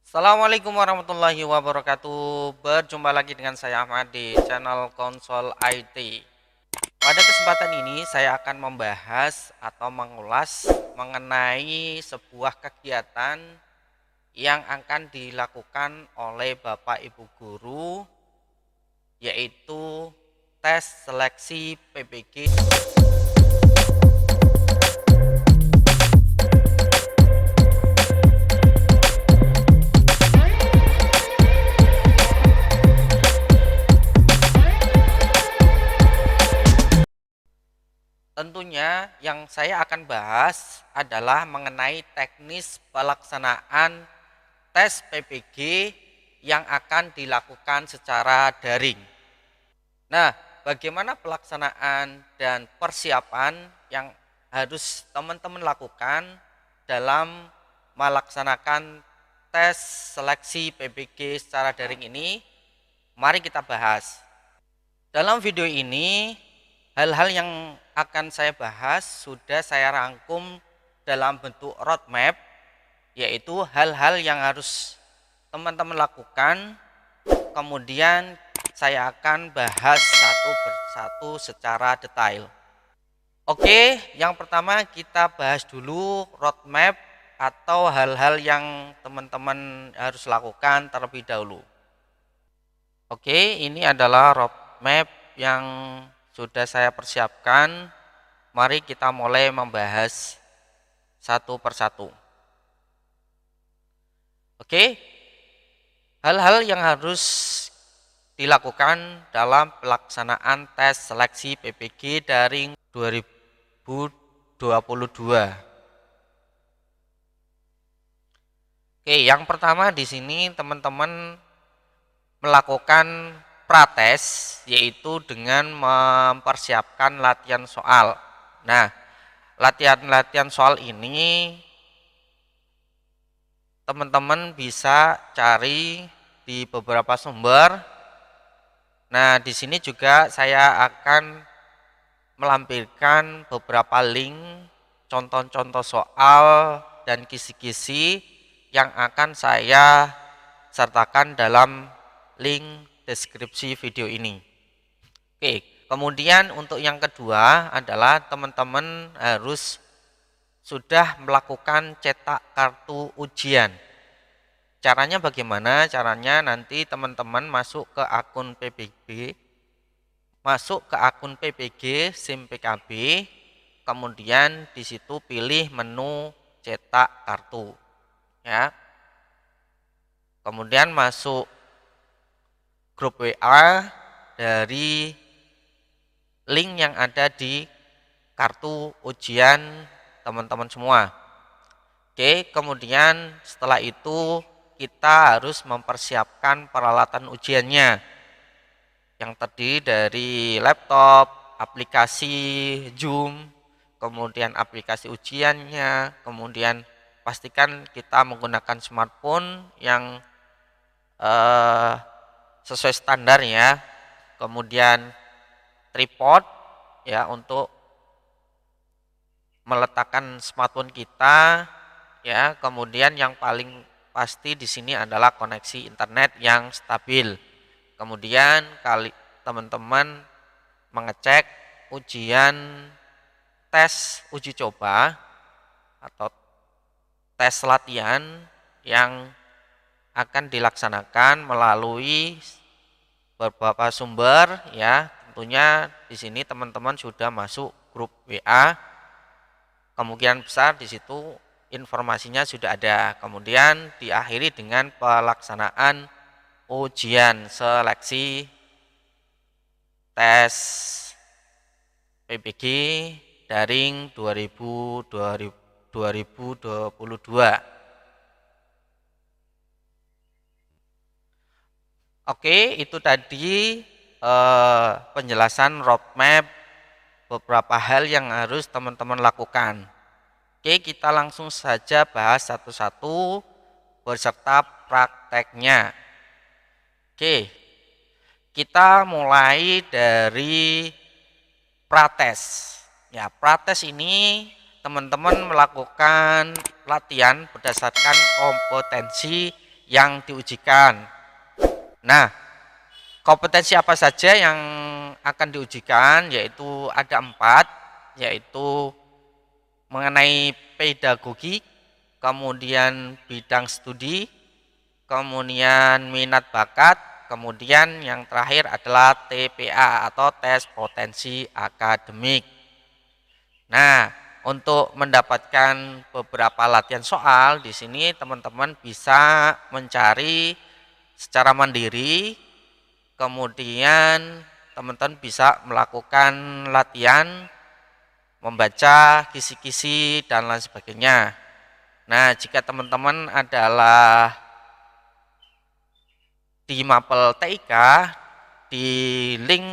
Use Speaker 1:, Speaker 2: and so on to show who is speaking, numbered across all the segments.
Speaker 1: Assalamualaikum warahmatullahi wabarakatuh. Berjumpa lagi dengan saya Ahmad di channel Konsol IT. Pada kesempatan ini saya akan membahas atau mengulas mengenai sebuah kegiatan yang akan dilakukan oleh Bapak Ibu guru, yaitu tes seleksi PPG. Tentunya yang saya akan bahas adalah mengenai teknis pelaksanaan tes PPG yang akan dilakukan secara daring. Nah, bagaimana pelaksanaan dan persiapan yang harus teman-teman lakukan dalam melaksanakan tes seleksi PPG secara daring ini? Mari kita bahas. Dalam video ini, hal-hal yang akan saya bahas sudah saya rangkum dalam bentuk roadmap, yaitu hal-hal yang harus teman-teman lakukan. Kemudian saya akan bahas satu persatu secara detail. Oke, yang pertama kita bahas dulu roadmap atau hal-hal yang teman-teman harus lakukan terlebih dahulu. Oke, ini adalah roadmap yang sudah saya persiapkan. Mari kita mulai membahas satu persatu. Oke, hal-hal yang harus dilakukan dalam pelaksanaan tes seleksi PPG daring 2022. Oke, yang pertama di sini teman-teman melakukan prates, yaitu dengan mempersiapkan latihan soal. Nah, latihan-latihan soal ini teman-teman bisa cari di beberapa sumber. Nah, di sini juga saya akan melampirkan beberapa link contoh-contoh soal dan kisi-kisi yang akan saya sertakan dalam link deskripsi video ini. Oke, kemudian untuk yang kedua adalah teman-teman harus sudah melakukan cetak kartu ujian. Caranya bagaimana? Caranya nanti teman-teman masuk ke akun SIM PKB, kemudian di situ pilih menu cetak kartu, ya. Kemudian masuk grup WA dari link yang ada di kartu ujian teman-teman semua. Oke, kemudian setelah itu kita harus mempersiapkan peralatan ujiannya yang terdiri dari laptop, aplikasi Zoom, kemudian aplikasi ujiannya, kemudian pastikan kita menggunakan smartphone yang sesuai standar ya, kemudian tripod ya untuk meletakkan smartphone kita ya, kemudian yang paling pasti di sini adalah koneksi internet yang stabil. Kemudian teman-teman mengecek ujian tes uji coba atau tes latihan yang akan dilaksanakan melalui beberapa sumber ya. Tentunya di sini teman-teman sudah masuk grup WA. Kemungkinan besar di situ informasinya sudah ada. Kemudian diakhiri dengan pelaksanaan ujian seleksi tes PPG daring 2022. Oke, itu tadi penjelasan roadmap beberapa hal yang harus teman-teman lakukan. Oke, kita langsung saja bahas satu-satu beserta prakteknya. Oke, kita mulai dari prates. Ya, prates ini teman-teman melakukan latihan berdasarkan kompetensi yang diujikan. Nah, kompetensi apa saja yang akan diujikan? Yaitu ada 4, yaitu mengenai pedagogi, kemudian bidang studi, kemudian minat bakat, kemudian yang terakhir adalah TPA atau tes potensi akademik. Nah, untuk mendapatkan beberapa latihan soal di sini teman-teman bisa mencari secara mandiri, kemudian teman-teman bisa melakukan latihan membaca kisi-kisi dan lain sebagainya. Nah, jika teman-teman adalah di Mapel TIK, di link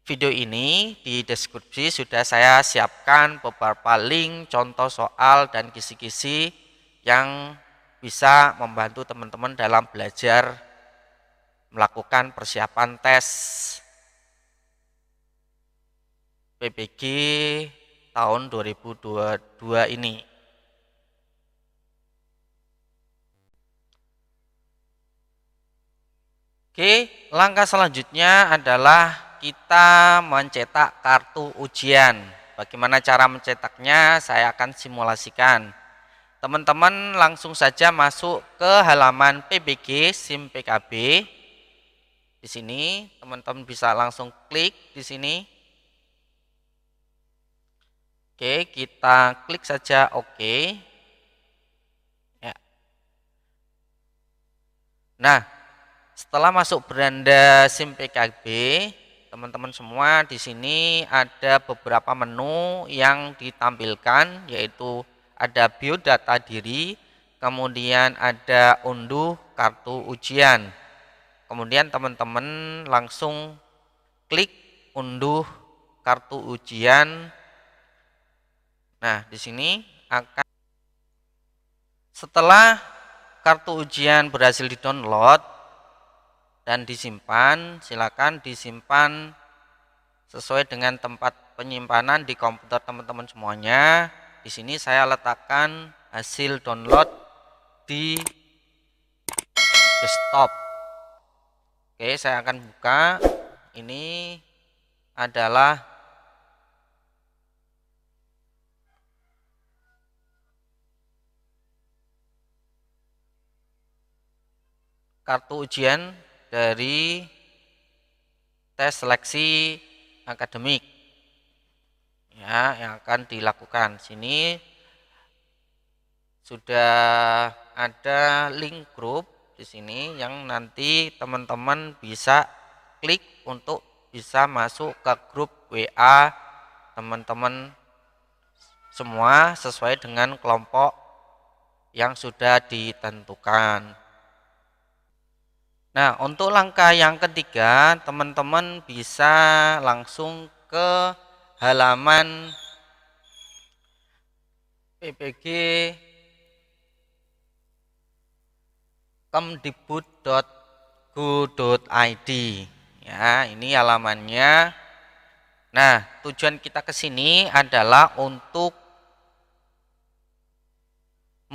Speaker 1: video ini di deskripsi sudah saya siapkan beberapa link contoh soal dan kisi-kisi yang bisa membantu teman-teman dalam belajar melakukan persiapan tes PBG tahun 2022 ini. Oke, langkah selanjutnya adalah kita mencetak kartu ujian. Bagaimana cara mencetaknya? Saya akan simulasikan. Teman-teman langsung saja masuk ke halaman PBG SIM PKB. Di sini teman-teman bisa langsung klik di sini. Oke, kita klik saja oke. Ya. Nah, setelah masuk beranda SIM PKB, teman-teman semua di sini ada beberapa menu yang ditampilkan, yaitu ada biodata diri, kemudian ada unduh kartu ujian. Kemudian teman-teman langsung klik unduh kartu ujian. Nah, di sini akan setelah kartu ujian berhasil di-download dan disimpan, silakan disimpan sesuai dengan tempat penyimpanan di komputer teman-teman semuanya. Di sini saya letakkan hasil download di desktop. Oke, saya akan buka. Ini adalah kartu ujian dari tes seleksi akademik ya yang akan dilakukan. Sini sudah ada link grup di sini yang nanti teman-teman bisa klik untuk bisa masuk ke grup WA teman-teman semua sesuai dengan kelompok yang sudah ditentukan. Nah, untuk langkah yang ketiga, teman-teman bisa langsung ke halaman PPG kemdikbud.go.id. Ya, ini halamannya. Nah, tujuan kita ke sini adalah untuk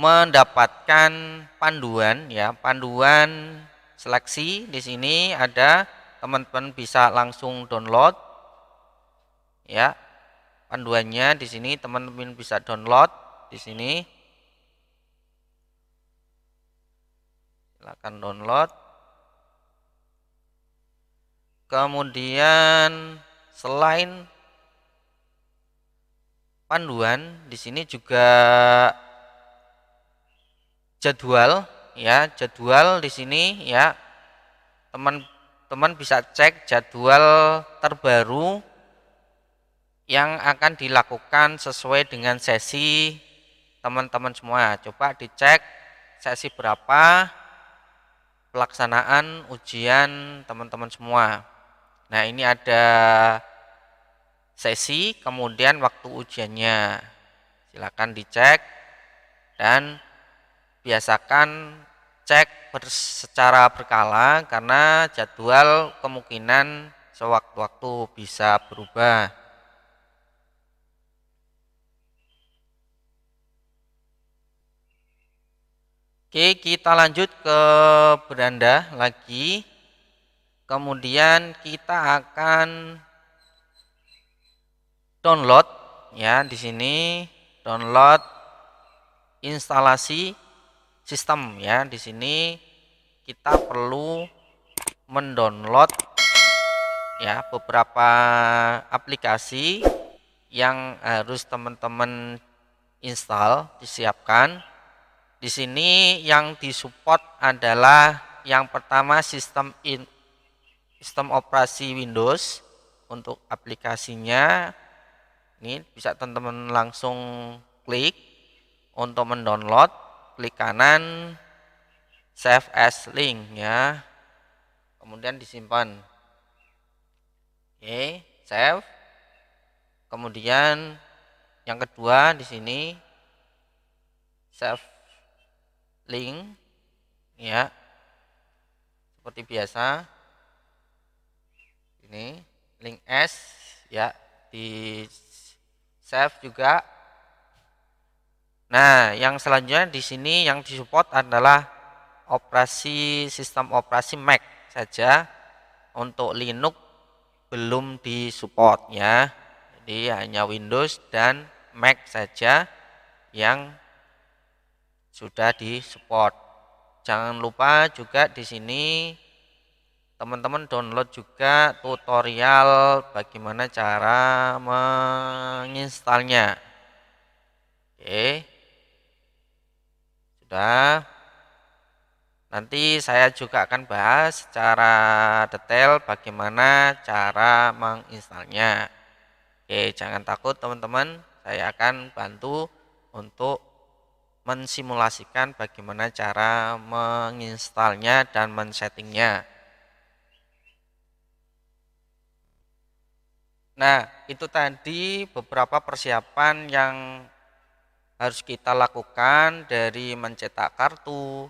Speaker 1: mendapatkan panduan ya, panduan seleksi. Di sini ada, teman-teman bisa langsung download ya. Panduannya di sini teman-teman bisa download di sini. Silakan download. Kemudian selain panduan di sini juga jadwal ya, jadwal di sini ya. Teman-teman bisa cek jadwal terbaru yang akan dilakukan sesuai dengan sesi teman-teman semua. Coba dicek sesi berapa pelaksanaan ujian teman-teman semua. Nah, ini ada sesi, kemudian waktu ujiannya. Silakan dicek dan biasakan cek secara berkala karena jadwal kemungkinan sewaktu-waktu bisa berubah. Oke, kita lanjut ke beranda lagi. Kemudian kita akan download ya di sini download instalasi sistem ya. Di sini kita perlu mendownload ya beberapa aplikasi yang harus teman-teman install, disiapkan. Di sini yang disupport adalah yang pertama sistem operasi Windows. Untuk aplikasinya ini bisa teman-teman langsung klik untuk mendownload, klik kanan save as link ya. Kemudian disimpan. Oke, save. Kemudian yang kedua di sini save link ya. Seperti biasa. Ini link S ya, di save juga. Nah, yang selanjutnya di sini yang disupport adalah sistem operasi Mac saja. Untuk Linux belum disupport ya. Jadi hanya Windows dan Mac saja yang sudah disupport. Jangan lupa juga di sini teman-teman download juga tutorial bagaimana cara menginstalnya. Oke, sudah. Nanti saya juga akan bahas secara detail bagaimana cara menginstalnya. Oke, jangan takut teman-teman, saya akan bantu untuk mensimulasikan bagaimana cara menginstalnya dan men-settingnya. Nah, itu tadi beberapa persiapan yang harus kita lakukan, dari mencetak kartu,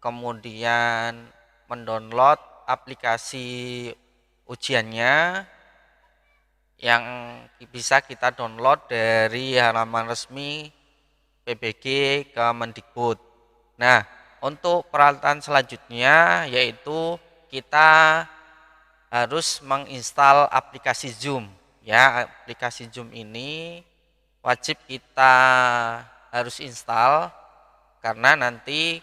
Speaker 1: kemudian mendownload aplikasi ujiannya yang bisa kita download dari halaman resmi PBG Kemendikbud. Nah, untuk peralatan selanjutnya yaitu kita harus menginstal aplikasi Zoom. Ya, aplikasi Zoom ini wajib kita harus install karena nanti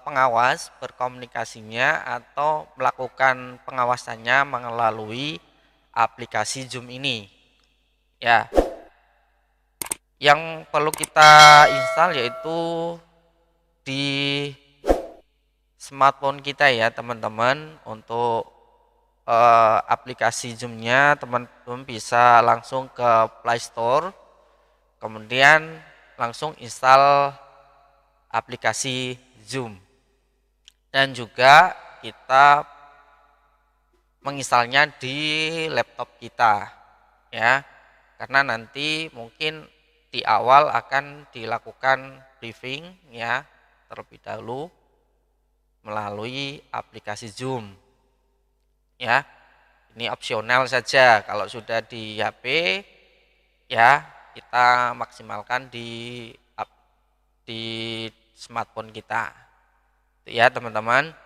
Speaker 1: pengawas berkomunikasinya atau melakukan pengawasannya melalui aplikasi Zoom ini. Ya, yang perlu kita install yaitu di smartphone kita ya teman-teman. Untuk aplikasi Zoom-nya teman-teman bisa langsung ke Play Store, kemudian langsung install aplikasi Zoom. Dan juga kita menginstalnya di laptop kita ya. Karena nanti mungkin di awal akan dilakukan briefing ya terlebih dahulu melalui aplikasi Zoom. Ya, ini opsional saja. Kalau sudah di HP ya kita maksimalkan di smartphone kita. Itu ya teman-teman.